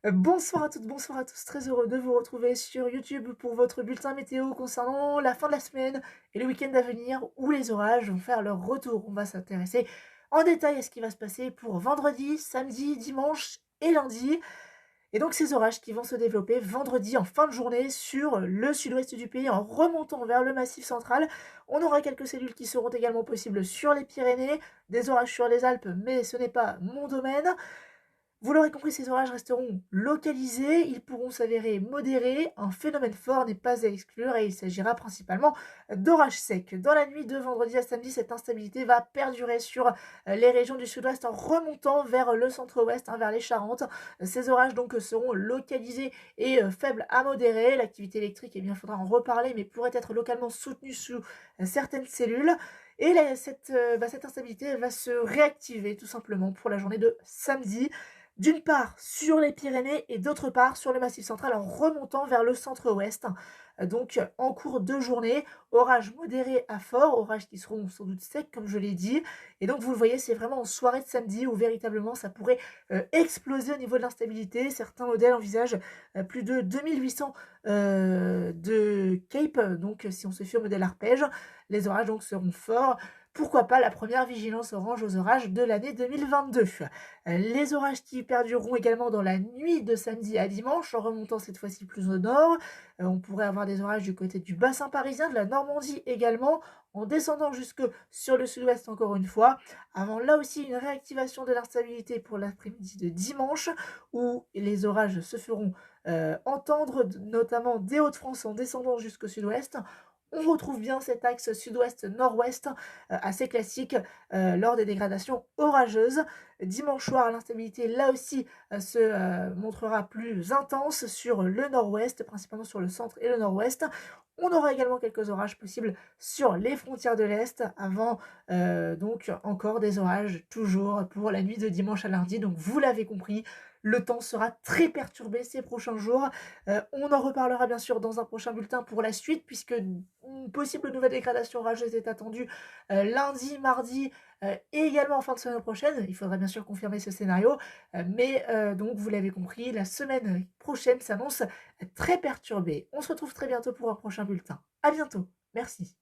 Bonsoir à toutes, bonsoir à tous, très heureux de vous retrouver sur YouTube pour votre bulletin météo concernant la fin de la semaine et le week-end à venir où les orages vont faire leur retour. On va s'intéresser en détail à ce qui va se passer pour vendredi, samedi, dimanche et lundi. Et donc ces orages qui vont se développer vendredi en fin de journée sur le sud-ouest du pays en remontant vers le Massif central. On aura quelques cellules qui seront également possibles sur les Pyrénées, des orages sur les Alpes, mais ce n'est pas mon domaine. Vous l'aurez compris, ces orages resteront localisés, ils pourront s'avérer modérés, un phénomène fort n'est pas à exclure et il s'agira principalement d'orages secs. Dans la nuit de vendredi à samedi, cette instabilité va perdurer sur les régions du sud-ouest en remontant vers le centre-ouest, vers les Charentes. Ces orages donc seront localisés et faibles à modérés. L'activité électrique, eh bien, il faudra en reparler, mais pourrait être localement soutenue sous certaines cellules. Et cette instabilité elle va se réactiver tout simplement pour la journée de samedi. D'une part sur les Pyrénées et d'autre part sur le Massif central en remontant vers le centre-ouest. Donc en cours de journée, orages modérés à forts, orages qui seront sans doute secs comme je l'ai dit. Et donc vous le voyez, c'est vraiment en soirée de samedi où véritablement ça pourrait exploser au niveau de l'instabilité. Certains modèles envisagent plus de 2800 de Cape. Donc si on se fie au modèle arpège, les orages donc seront forts. Pourquoi pas la première vigilance orange aux orages de l'année 2022. Les orages qui perdureront également dans la nuit de samedi à dimanche, en remontant cette fois-ci plus au nord. On pourrait avoir des orages du côté du bassin parisien, de la Normandie également, en descendant jusque sur le sud-ouest encore une fois, avant là aussi une réactivation de l'instabilité pour l'après-midi de dimanche, où les orages se feront entendre, notamment des Hauts-de-France en descendant jusqu'au sud-ouest. On retrouve bien cet axe sud-ouest-nord-ouest assez classique lors des dégradations orageuses. Dimanche soir, l'instabilité, là aussi, se montrera plus intense sur le nord-ouest, principalement sur le centre et le nord-ouest. On aura également quelques orages possibles sur les frontières de l'Est, avant donc encore des orages, toujours pour la nuit de dimanche à lundi. Donc vous l'avez compris, le temps sera très perturbé ces prochains jours. On en reparlera bien sûr dans un prochain bulletin pour la suite, puisque une possible nouvelle dégradation orageuse est attendue lundi, mardi, et également en fin de semaine prochaine. Il faudra bien sûr confirmer ce scénario, mais donc vous l'avez compris, la semaine prochaine s'annonce très perturbée. On se retrouve très bientôt pour un prochain bulletin. À bientôt, merci.